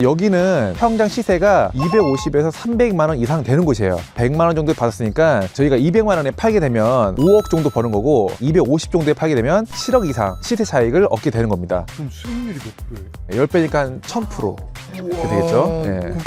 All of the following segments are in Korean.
여기는 평당 시세가 250에서 300만 원 이상 되는 곳이에요. 100만 원 정도에 받았으니까 저희가 200만 원에 팔게 되면 5억 정도 버는 거고, 250 정도에 팔게 되면 7억 이상 시세 차익을 얻게 되는 겁니다. 그럼 수익률이 몇 프로예요? 10배니까 한 1000% 이렇게 되겠죠. 네.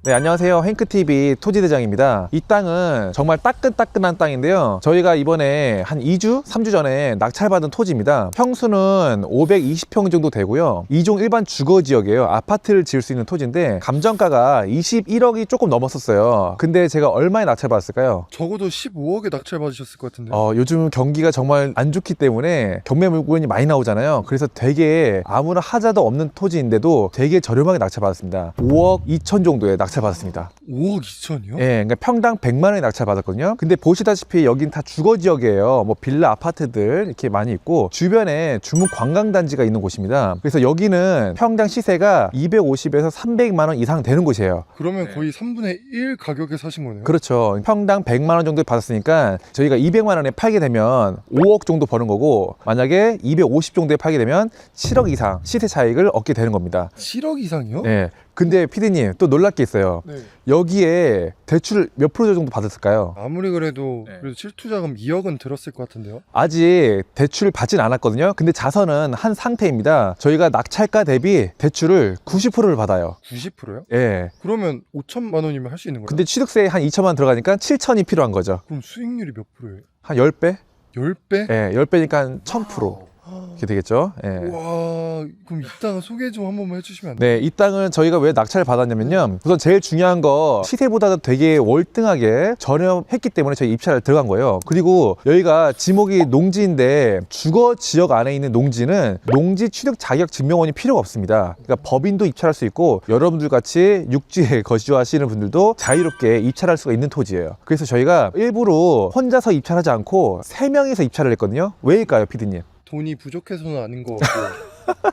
네, 안녕하세요. 행크TV 토지대장입니다. 이 땅은 정말 따끈따끈한 땅인데요. 저희가 이번에 한 2주, 3주 전에 낙찰받은 토지입니다. 평수는 520평 정도 되고요. 2종 일반 주거지역이에요. 아파트를 지을 수 있는 토지인데 감정가가 21억이 조금 넘었었어요. 근데 제가 얼마에 낙찰받았을까요? 적어도 15억에 낙찰 받으셨을 것 같은데. 요즘 경기가 정말 안 좋기 때문에 경매 물건이 많이 나오잖아요. 그래서 되게 아무런 하자도 없는 토지인데도 되게 저렴하게 낙찰받았습니다. 5억 2천 정도에 낙찰받았습니다. 5억 2천이요? 예, 그러니까 평당 100만 원에 낙찰받았거든요. 근데 보시다시피 여긴 다 주거지역이에요. 뭐 빌라 아파트들 이렇게 많이 있고 주변에 주문 관광단지가 있는 곳입니다. 그래서 여기는 평당 시세가 250에서 300만 원 이상 되는 곳이에요. 그러면 거의 3분의 1 가격에 사신 거네요? 그렇죠. 평당 100만 원 정도 받았으니까 저희가 200만 원에 팔게 되면 5억 정도 버는 거고, 만약에 250 정도에 팔게 되면 7억 이상 시세 차익을 얻게 되는 겁니다. 7억 이상이요? 네. 근데 피디님 또 놀랄 게 있어요. 네. 여기에 대출 몇 프로 정도 받았을까요? 아무리 그래도 네. 그래도 실투자금 2억은 들었을 것 같은데요? 아직 대출을 받진 않았거든요. 근데 자선은 한 상태입니다. 저희가 낙찰가 대비 대출을 90%를 받아요. 90%요? 예. 그러면 5천만 원이면 할 수 있는 거예요? 근데 취득세에 한 2천만 원 들어가니까 7천이 필요한 거죠. 그럼 수익률이 몇 프로예요? 한 10배? 10배? 예, 10배니까 한 1000%. 이렇게 되겠죠. 예. 와, 그럼 이 땅 소개 좀 한 번만 해주시면 안 돼요? 네, 이 땅은 저희가 왜 낙찰을 받았냐면요. 우선 제일 중요한 거 시세보다도 되게 월등하게 저렴했기 때문에 저희 입찰을 들어간 거예요. 그리고 여기가 지목이 농지인데 주거 지역 안에 있는 농지는 농지 취득 자격 증명원이 필요가 없습니다. 그러니까 법인도 입찰할 수 있고 여러분들 같이 육지에 거주하시는 분들도 자유롭게 입찰할 수가 있는 토지예요. 그래서 저희가 일부러 혼자서 입찰하지 않고 3명이서 입찰을 했거든요. 왜일까요, 피디님? 돈이 부족해서는 아닌 것 같고.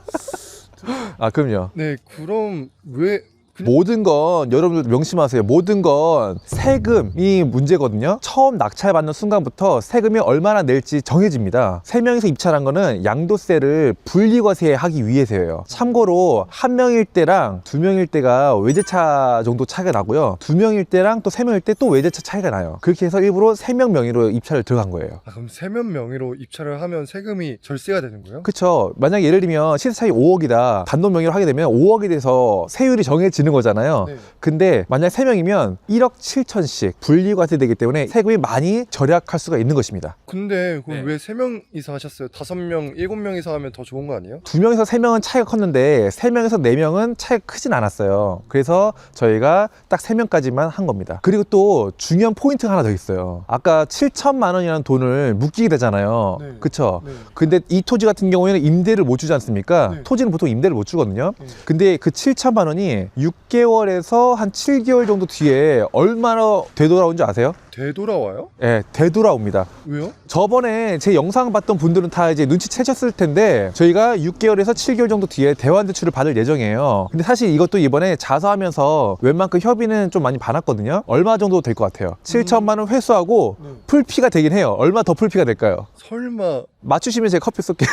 아, 그럼요. 네, 그럼 왜 모든 건 여러분들 명심하세요. 모든 건 세금이 문제거든요. 처음 낙찰받는 순간부터 세금이 얼마나 낼지 정해집니다. 3명이서 입찰한 거는 양도세를 분리과세하기 위해서예요. 참고로 1명일 때랑 2명일 때가 외제차 정도 차이가 나고요. 2명일 때랑 또 3명일 때 또 외제차 차이가 나요. 그렇게 해서 일부러 3명 명의로 입찰을 들어간 거예요. 그럼 3명 명의로 입찰을 하면 세금이 절세가 되는 거예요? 그쵸. 만약에 예를 들면 시세 차이 5억이다. 단독 명의로 하게 되면 5억에 대해서 세율이 정해지는 거잖아요. 네. 근데 만약 3명이면 1억 7천씩 분리과세 되기 때문에 세금이 많이 절약할 수가 있는 것입니다. 근데 그럼 네. 왜 3명이서 하셨어요? 5명, 7명이서 하면 더 좋은 거 아니에요? 2명에서 3명은 차이가 컸는데 3명에서 4명은 차이가 크진 않았어요. 그래서 저희가 딱 3명까지만 한 겁니다. 그리고 또 중요한 포인트가 하나 더 있어요. 아까 7천만 원이라는 돈을 묶이게 되잖아요. 네. 그쵸? 네. 근데 이 토지 같은 경우에는 임대를 못 주지 않습니까? 네. 토지는 보통 임대를 못 주거든요. 네. 근데 그 7천만 원이 6개월에서 한 7개월 정도 뒤에 얼마나 되돌아온 줄 아세요? 되돌아와요? 예, 되돌아옵니다. 왜요? 저번에 제 영상 봤던 분들은 다 이제 눈치채셨을 텐데 저희가 6개월에서 7개월 정도 뒤에 대환대출을 받을 예정이에요. 근데 사실 이것도 이번에 자서하면서 웬만큼 협의는 좀 많이 받았거든요. 얼마 정도 될 것 같아요? 7천만 원 회수하고 네. 풀피가 되긴 해요. 얼마 더 풀피가 될까요? 설마 맞추시면 제가 커피 쏠게요.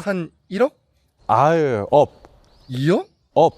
한 1억? 아유, 업. 2억? 업.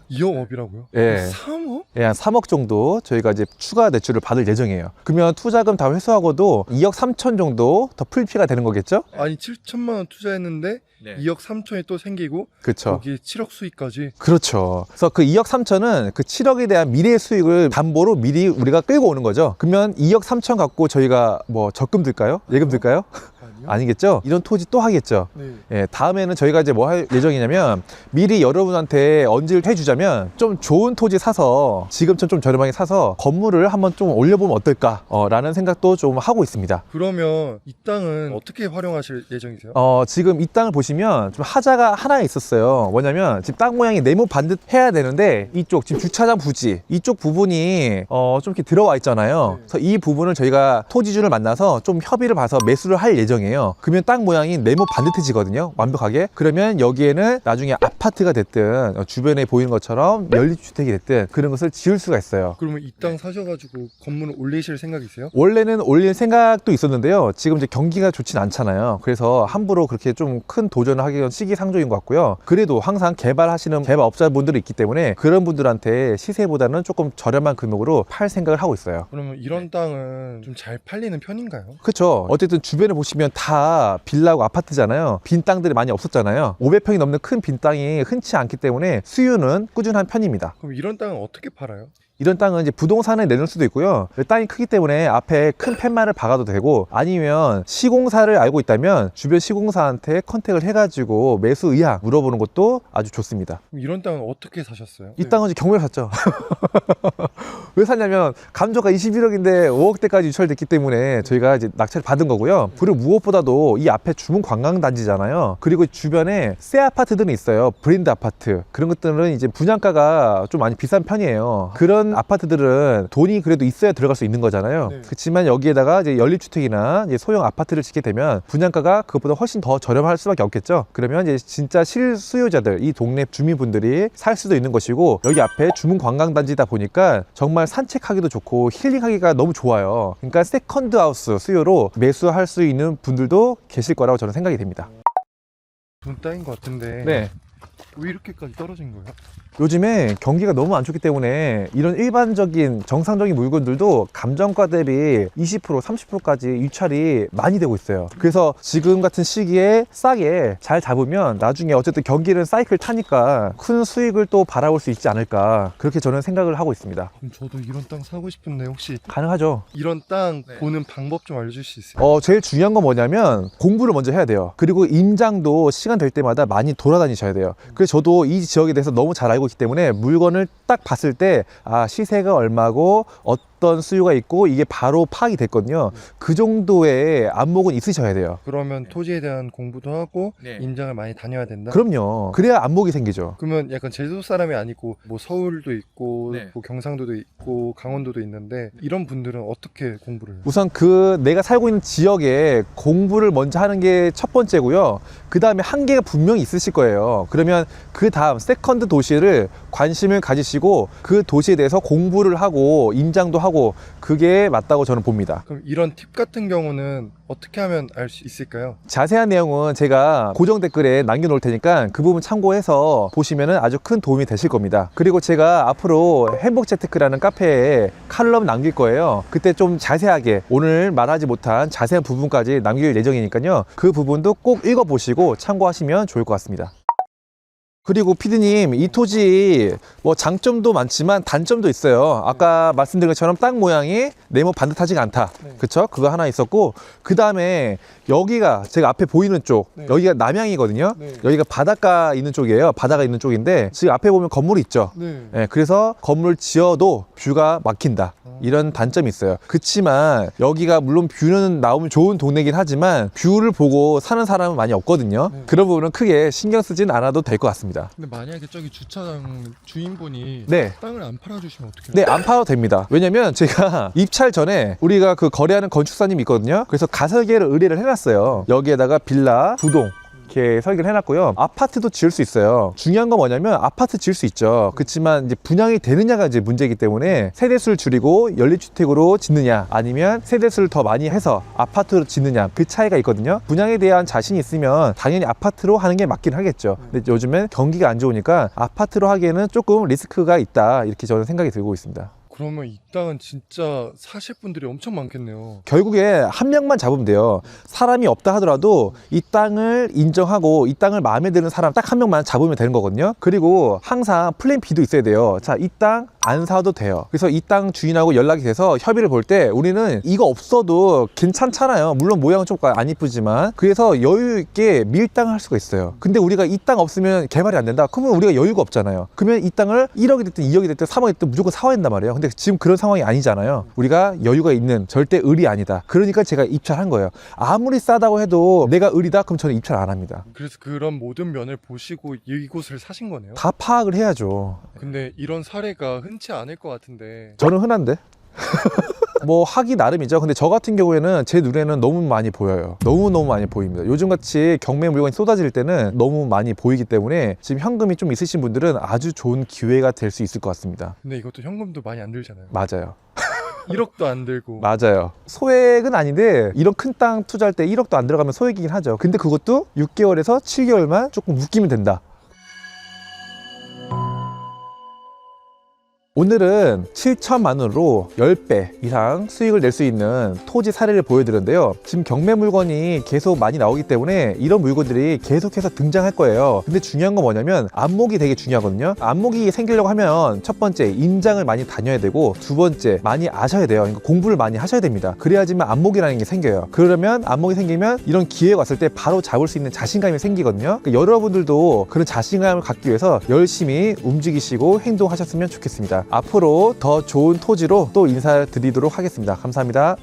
2억 업이라고요? 예. 3억? 예, 한 3억 정도 저희가 이제 추가 대출을 받을 예정이에요. 그러면 투자금 다 회수하고도 2억 3천 정도 더 풀피가 되는 거겠죠? 아니 7천만 원 투자했는데 2억 3천이 또 생기고 그렇죠. 거기에 7억 수익까지. 그렇죠. 그래서 그 2억 3천은 그 7억에 대한 미래 수익을 담보로 미리 우리가 끌고 오는 거죠. 그러면 2억 3천 갖고 저희가 뭐 적금 들까요? 예금 들까요? 아니요? 아니겠죠? 이런 토지 또 하겠죠. 네. 예, 다음에는 저희가 이제 뭐 할 예정이냐면 미리 여러분한테 언지를 해주자면 좀 좋은 토지 사서 지금처럼 좀 저렴하게 사서 건물을 한번 좀 올려보면 어떨까? 라는 생각도 좀 하고 있습니다. 그러면 이 땅은 어떻게 활용하실 예정이세요? 지금 이 땅을 보시면 좀 하자가 하나 있었어요. 뭐냐면 지금 땅 모양이 네모 반듯 해야 되는데 이쪽 지금 주차장 부지 이쪽 부분이 좀 이렇게 들어와 있잖아요. 네. 그래서 이 부분을 저희가 토지주를 만나서 좀 협의를 봐서 매수를 할 예정이에요. 모양이에요. 그러면 땅 모양이 네모 반듯해지거든요. 완벽하게. 그러면 여기에는 나중에 아파트가 됐든 주변에 보이는 것처럼 연립주택이 됐든 그런 것을 지을 수가 있어요. 그러면 이 땅 사셔가지고 건물을 올리실 생각이세요? 원래는 올릴 생각도 있었는데요. 지금 이제 경기가 좋진 않잖아요. 그래서 함부로 그렇게 좀 큰 도전을 하기는 시기상조인 것 같고요. 그래도 항상 개발하시는 개발업자분들이 있기 때문에 그런 분들한테 시세보다는 조금 저렴한 금액으로 팔 생각을 하고 있어요. 그러면 이런 땅은 좀 잘 팔리는 편인가요? 그렇죠. 어쨌든 주변에 보시면 다 빌라고 아파트잖아요. 빈 땅들이 많이 없었잖아요. 500평이 넘는 큰 빈 땅이 흔치 않기 때문에 수요는 꾸준한 편입니다. 그럼 이런 땅은 어떻게 팔아요? 이런 땅은 이제 부동산에 내놓을 수도 있고요. 땅이 크기 때문에 앞에 큰 팻말을 박아도 되고, 아니면 시공사를 알고 있다면 주변 시공사한테 컨택을 해가지고 매수 의향 물어보는 것도 아주 좋습니다. 그럼 이런 땅은 어떻게 사셨어요? 이 땅은 이제 경매로 샀죠. 왜 샀냐면 감정가 21억인데 5억대까지 유찰됐기 때문에 저희가 이제 낙찰을 받은 거고요. 그리고 무엇보다도 이 앞에 주문 관광단지잖아요. 그리고 주변에 새 아파트들은 있어요. 브랜드 아파트. 그런 것들은 이제 분양가가 좀 많이 비싼 편이에요. 그런 아파트들은 돈이 그래도 있어야 들어갈 수 있는 거잖아요. 네. 그렇지만 여기에다가 이제 연립주택이나 이제 소형 아파트를 짓게 되면 분양가가 그것보다 훨씬 더 저렴할 수밖에 없겠죠. 그러면 이제 진짜 실수요자들, 이 동네 주민분들이 살 수도 있는 것이고, 여기 앞에 주문 관광단지다 보니까 정말 산책하기도 좋고 힐링하기가 너무 좋아요. 그러니까 세컨드 하우스 수요로 매수할 수 있는 분들도 계실 거라고 저는 생각이 됩니다. 좋은 땅인 것 같은데 네. 왜 이렇게까지 떨어진 거예요? 요즘에 경기가 너무 안 좋기 때문에 이런 일반적인 정상적인 물건들도 감정가 대비 20% 30%까지 유찰이 많이 되고 있어요. 그래서 지금 같은 시기에 싸게 잘 잡으면 나중에 어쨌든 경기는 사이클 타니까 큰 수익을 또 바라볼 수 있지 않을까, 그렇게 저는 생각을 하고 있습니다. 그럼 저도 이런 땅 사고 싶은데 혹시 가능하죠. 이런 땅 보는 방법 좀 알려줄 수 있어요? 제일 중요한 건 뭐냐면 공부를 먼저 해야 돼요. 그리고 임장도 시간 될 때마다 많이 돌아다니셔야 돼요. 그래서 저도 이 지역에 대해서 너무 잘 알고 있기 때문에 물건을 딱 봤을 때 시세가 얼마고 어떤 수요가 있고 이게 바로 파악이 됐거든요. 그 정도의 안목은 있으셔야 돼요. 그러면 토지에 대한 공부도 하고 네. 임장을 많이 다녀야 된다? 그럼요. 그래야 안목이 생기죠. 그러면 약간 제주도 사람이 아니고 뭐 서울도 있고 네. 뭐 경상도도 있고 강원도도 있는데 이런 분들은 어떻게 공부를 해요? 우선 내가 살고 있는 지역에 공부를 먼저 하는 게 첫 번째고요. 그 다음에 한계가 분명히 있으실 거예요. 그러면 그 다음 세컨드 도시를 관심을 가지시고 그 도시에 대해서 공부를 하고 임장도 하고, 그게 맞다고 저는 봅니다. 그럼 이런 팁 같은 경우는 어떻게 하면 알 수 있을까요? 자세한 내용은 제가 고정 댓글에 남겨놓을 테니까 그 부분 참고해서 보시면 아주 큰 도움이 되실 겁니다. 그리고 제가 앞으로 행복재테크라는 카페에 칼럼 남길 거예요. 그때 좀 자세하게 오늘 말하지 못한 자세한 부분까지 남길 예정이니까요. 그 부분도 꼭 읽어보시고 참고하시면 좋을 것 같습니다. 그리고 피디님, 이 토지 뭐 장점도 많지만 단점도 있어요. 아까 말씀드린 것처럼 땅 모양이 네모 반듯하지가 않다. 네. 그쵸? 그거 하나 있었고, 그 다음에 여기가 제가 앞에 보이는 쪽, 네. 여기가 남향이거든요. 네. 여기가 바닷가 있는 쪽이에요. 바다가 있는 쪽인데 지금 앞에 보면 건물이 있죠. 네. 예, 그래서 건물 지어도 뷰가 막힌다. 이런 단점이 있어요. 그치만 여기가 물론 뷰는 나오면 좋은 동네긴 하지만 뷰를 보고 사는 사람은 많이 없거든요. 네. 그런 부분은 크게 신경 쓰진 않아도 될 것 같습니다. 근데 만약에 저기 주차장 주인분이 네. 땅을 안 팔아주시면 어떻게 해요? 네, 안 팔아도 됩니다. 왜냐면 제가 입찰 전에 우리가 그 거래하는 건축사님이 있거든요. 그래서 가설계를 의뢰를 해놨어요. 여기에다가 빌라, 부동 이렇게 설계를 해놨고요. 아파트도 지을 수 있어요. 중요한 건 뭐냐면 아파트 지을 수 있죠. 그렇지만 이제 분양이 되느냐가 이제 문제이기 때문에 세대수를 줄이고 연립주택으로 짓느냐, 아니면 세대수를 더 많이 해서 아파트로 짓느냐, 그 차이가 있거든요. 분양에 대한 자신이 있으면 당연히 아파트로 하는 게 맞긴 하겠죠. 근데 요즘엔 경기가 안 좋으니까 아파트로 하기에는 조금 리스크가 있다, 이렇게 저는 생각이 들고 있습니다. 그러면 이 땅은 진짜 사실 분들이 엄청 많겠네요. 결국에 한 명만 잡으면 돼요. 사람이 없다 하더라도 이 땅을 인정하고 이 땅을 마음에 드는 사람 딱 한 명만 잡으면 되는 거거든요. 그리고 항상 플랜 B도 있어야 돼요. 자, 이 땅 안 사도 돼요. 그래서 이 땅 주인하고 연락이 돼서 협의를 볼 때 우리는 이거 없어도 괜찮잖아요. 물론 모양은 좀 안 이쁘지만. 그래서 여유 있게 밀당을 할 수가 있어요. 근데 우리가 이 땅 없으면 개발이 안 된다. 그러면 우리가 여유가 없잖아요. 그러면 이 땅을 1억이 됐든 2억이 됐든 3억이 됐든 무조건 사와야 된단 말이에요. 근데 지금 그런 상황이 아니잖아요. 우리가 여유가 있는, 절대 을이 아니다. 그러니까 제가 입찰한 거예요. 아무리 싸다고 해도 내가 을이다? 그럼 저는 입찰 안 합니다. 그래서 그런 모든 면을 보시고 이곳을 사신 거네요. 다 파악을 해야죠. 근데 이런 사례가 흔치 않을 것 같은데 저는 흔한데? 뭐 하기 나름이죠. 근데 저 같은 경우에는 제 눈에는 너무 많이 보여요. 너무너무 많이 보입니다. 요즘같이 경매 물건이 쏟아질 때는 너무 많이 보이기 때문에 지금 현금이 좀 있으신 분들은 아주 좋은 기회가 될 수 있을 것 같습니다. 근데 이것도 현금도 많이 안 들잖아요. 맞아요. 1억도 안 들고. 맞아요. 소액은 아닌데 이런 큰 땅 투자할 때 1억도 안 들어가면 소액이긴 하죠. 근데 그것도 6개월에서 7개월만 조금 묶이면 된다. 오늘은 7천만 원으로 10배 이상 수익을 낼 수 있는 토지 사례를 보여드렸는데요. 지금 경매 물건이 계속 많이 나오기 때문에 이런 물건들이 계속해서 등장할 거예요. 근데 중요한 건 뭐냐면 안목이 되게 중요하거든요. 안목이 생기려고 하면 첫 번째 임장을 많이 다녀야 되고, 두 번째 많이 아셔야 돼요. 그러니까 공부를 많이 하셔야 됩니다. 그래야지만 안목이라는 게 생겨요. 그러면 안목이 생기면 이런 기회가 왔을 때 바로 잡을 수 있는 자신감이 생기거든요. 그러니까 여러분들도 그런 자신감을 갖기 위해서 열심히 움직이시고 행동하셨으면 좋겠습니다. 앞으로 더 좋은 토지로 또 인사드리도록 하겠습니다. 감사합니다.